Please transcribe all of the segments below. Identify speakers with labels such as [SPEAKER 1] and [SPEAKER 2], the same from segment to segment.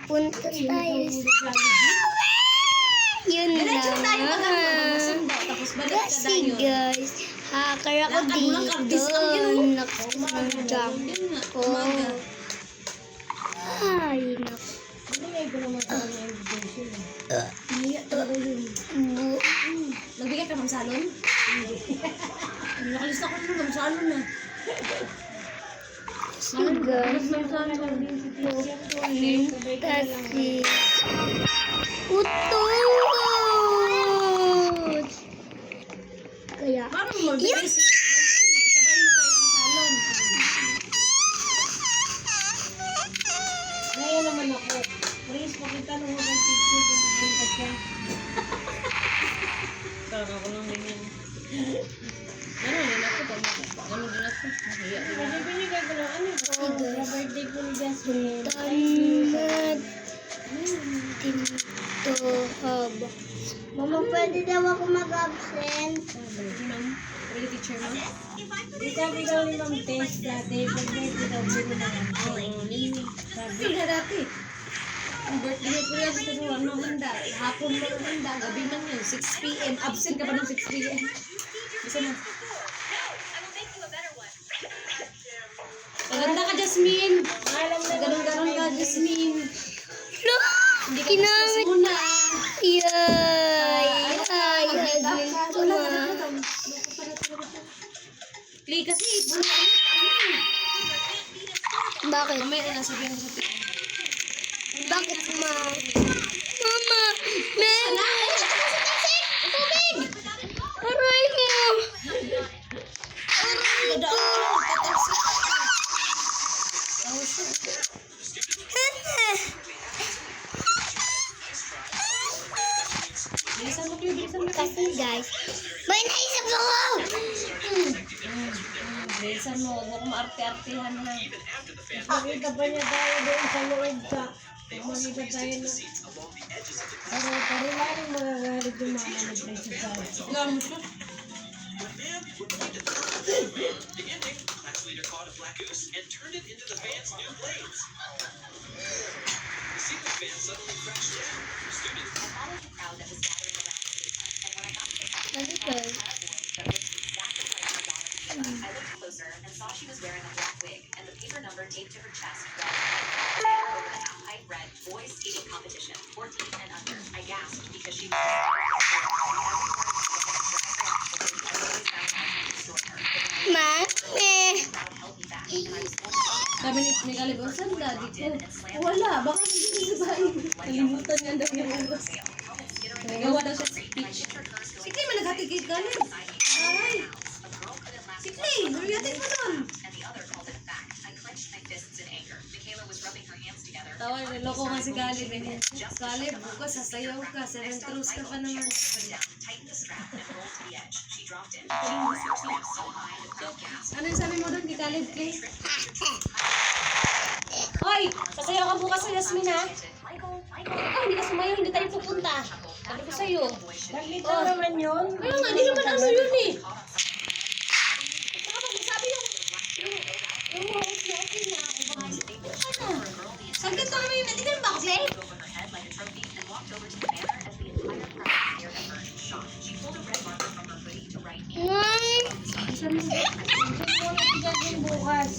[SPEAKER 1] Punta tayo sa... Yun lang. Kasi guys, hacker ako dito. Nakasjump ko. Ay, naku.
[SPEAKER 2] Nagbigay ka ng salon? Nakalista ko ng salon na.
[SPEAKER 1] So guys, pupunta si Utot. Kaya,
[SPEAKER 2] Parang magbigay si... Isabay mo kayo ng salon. Ngayon naman ako. Please, pakita nung mga picture kung maganda siya. Parang ako lang din yan. Ano din ako? Ano din ako? Mahiya din ako. Kasi binigay ko lang ano. Sa birthday ko ni Jasmine.
[SPEAKER 1] tanad dito haba. Mama, pwede daw ako mag-absent.
[SPEAKER 2] Ma'am, pwede teacher mo?
[SPEAKER 3] Sabi daw ni Ma'am Tess dati, pag birthday daw ko na
[SPEAKER 2] Sabi na dati. Ang birthday ko yan sa ano handa. Hapon mo handa. Gabi man yun. 6 p.m. Absent ka pa ng 6 p.m. Bisa na. Maganda ka, Jasmine. Ganun-ganun ka, Jasmine.
[SPEAKER 1] No!
[SPEAKER 2] Hindi ka
[SPEAKER 1] Ginamit
[SPEAKER 2] muna.
[SPEAKER 1] Yay! Ay, admin ko na.
[SPEAKER 2] Play kasi.
[SPEAKER 1] Bakit?
[SPEAKER 2] Mamaya na sabihin ko sa play.
[SPEAKER 1] Bakit, ma? Mama! Meron! Tubig! Aray mo!
[SPEAKER 2] Bilisan mo, Cleo. Bilisan mo.
[SPEAKER 1] Kasi guys, may naisip ako!
[SPEAKER 2] Bilisan mo. Huwag mo maarte-artehan ha.
[SPEAKER 3] Makita pa niya tayo doon sa loob ka. Makita tayo na. Pero lang magagalit yung mama nag-message sa akin.
[SPEAKER 2] Alam mo siya.
[SPEAKER 1] Kasi guys,
[SPEAKER 4] Closer and saw she was wearing a black wig and the paper number taped to her chest read, over the half-pipe read, boys skating competition, 14 and under. I gasped because she was
[SPEAKER 1] mami!
[SPEAKER 2] Sabi ni Caleb, saan daddy ko? Wala, baka hindi sa bahay. Nalimutan niya daw yung ulos. Nagawa daw siya speech. Si Clay, may naghatigid Caleb. Ay! Si Clay, nariyatin mo doon.
[SPEAKER 4] and the other called it back. I clenched my fists in anger. Michaela was rubbing her hands together.
[SPEAKER 2] Tawag, loko nga si Caleb. Caleb, bukas sasayaw ka. 7 throws ka pa naman.
[SPEAKER 4] Tightened the strap and rolled to the edge. She dropped in. Putting the team so high the crowd gasped.
[SPEAKER 2] Ano yung sabi mo doon kay Caleb, Clay? Hoy! Sasayaw ka bukas sa Yasmin, ha?
[SPEAKER 4] Michael,
[SPEAKER 2] Ikaw, hindi ka sumayaw, hindi tayo pupunta. Sabi ko sa'yo.
[SPEAKER 3] Bakit naman yun?
[SPEAKER 2] Kaya nga, di naman ano yun eh. Saka pag sabi yung host na okay na, ano? Saglit lang naman yun. Hindi ka na ba ako, Clay?
[SPEAKER 4] over her head like a trophy and walked over to the banner as the entire crowd stared at her in shock. She pulled a red marker from her hoodie to write in.
[SPEAKER 1] Nay!
[SPEAKER 3] Bukas.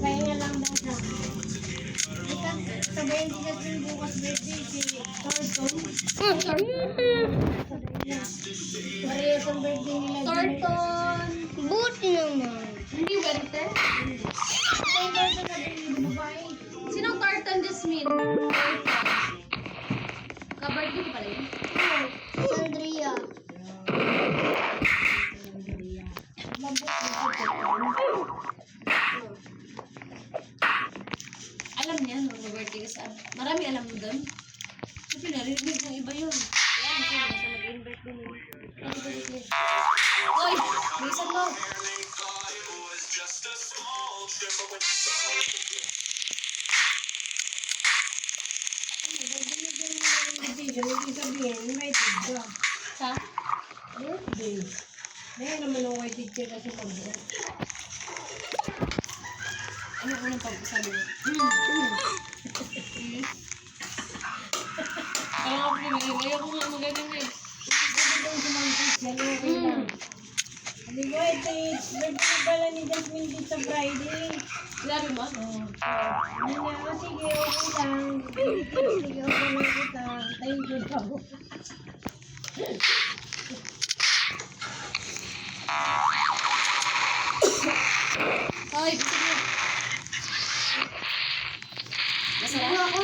[SPEAKER 3] Kaya lang daw siya. Sabihin ko kasi bukas birthday si Thornton. Parehas ang birthday nila.
[SPEAKER 2] Thornton!
[SPEAKER 1] Buti naman.
[SPEAKER 2] Hindi winter?
[SPEAKER 3] Ay, Thornton na din yung babae.
[SPEAKER 2] Sinong Thornton, Jasmine? Ka-birthday ko pala yun?
[SPEAKER 1] Sandria.
[SPEAKER 2] Alam niya, no? Mag-birthday ka saan? Marami alam mo doon? So, pinarinig ng iba yun. Ayan, kasi nasa mag-invite din yun. Ano ba yun? Hoy! Bilisan mo!
[SPEAKER 3] Ibig sabihin, invited ka.
[SPEAKER 2] Ha?
[SPEAKER 3] Birthday. Dahil naman ang white teacher kasi pag-birthday.
[SPEAKER 2] Ano unang pag-usabi mo?
[SPEAKER 3] birthday pala ni Jasmine dito sa Friday.
[SPEAKER 2] Sinabi mo?
[SPEAKER 3] Sige, okay lang. Sige, okay lang kita. Thank you daw.
[SPEAKER 2] Ay, bisig mo. Masarap? Ako.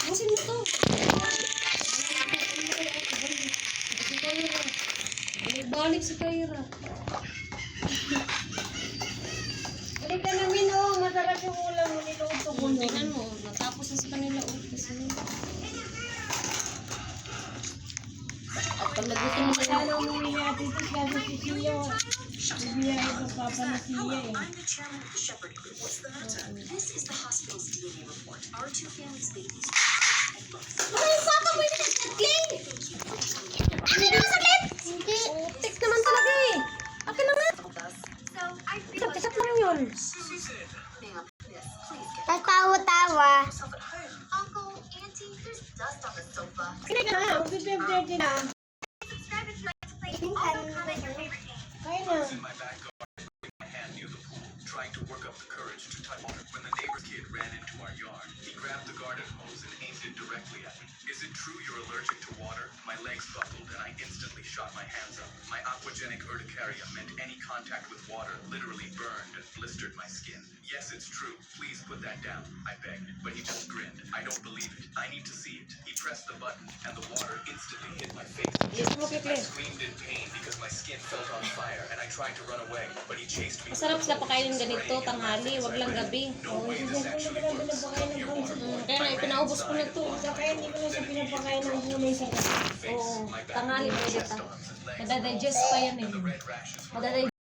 [SPEAKER 2] Masin mo to. Balik si Kyra.
[SPEAKER 3] Balik ka namin, oh. Masarap yung ulam mo niluto ko.
[SPEAKER 2] Tingnan mo, natapos na sa kanila. Kasi at pag nagutom mo na
[SPEAKER 3] Sana umuwi ni Ate Tis kasi si Sia. Bibiyay ko papa na Sia eh.
[SPEAKER 4] I'm the chairman of the Shepherd Group. What's the matter? This is the hospital's DNA report. Our two families' babies. And look,
[SPEAKER 2] ay, papa mo yung nagkakling! Hindi na masakit!
[SPEAKER 1] Hindi.
[SPEAKER 2] Tik naman talaga eh. Akin na nga.
[SPEAKER 4] so I
[SPEAKER 2] Kisap lang yun.
[SPEAKER 4] ma'am, yes, please get
[SPEAKER 1] Tatawa-tawa.
[SPEAKER 4] yourself at home. Uncle, Auntie, there's dust on the sofa.
[SPEAKER 3] Sige na, mag-15:30 na.
[SPEAKER 4] Subscribe if you like to play. Also, comment your favorite game.
[SPEAKER 3] Kaya na.
[SPEAKER 5] In my back garden, with my hand near the pool, trying to work up the courage to touch water. When the neighbor's kid ran into our yard, he grabbed the garden hose and aimed it directly at me. Is it true you're allergic to water? My legs buckled and I instantly shot my hands up. My aquagenic urticaria meant any contact with water literally burned and blistered my skin. Yes, it's true. Please put that down, I begged. But he just grinned. I don't believe it. I need to see it. He pressed the button and the water instantly hit my face. I screamed in pain because my skin felt on fire and I tried to run away, but he chased me.
[SPEAKER 2] Masarap sila pakainin ganito, tanghali, wag lang gabi.
[SPEAKER 5] No way this actually works. Your water
[SPEAKER 2] Kaya na, pinaubos ko na to.
[SPEAKER 3] Kaya hindi ko na siya pinapakain ng gulay sa kasi.
[SPEAKER 2] Oo, tanghali pwede ta. Nadadigest pa yan eh.
[SPEAKER 5] red rashes.
[SPEAKER 2] Nadadigest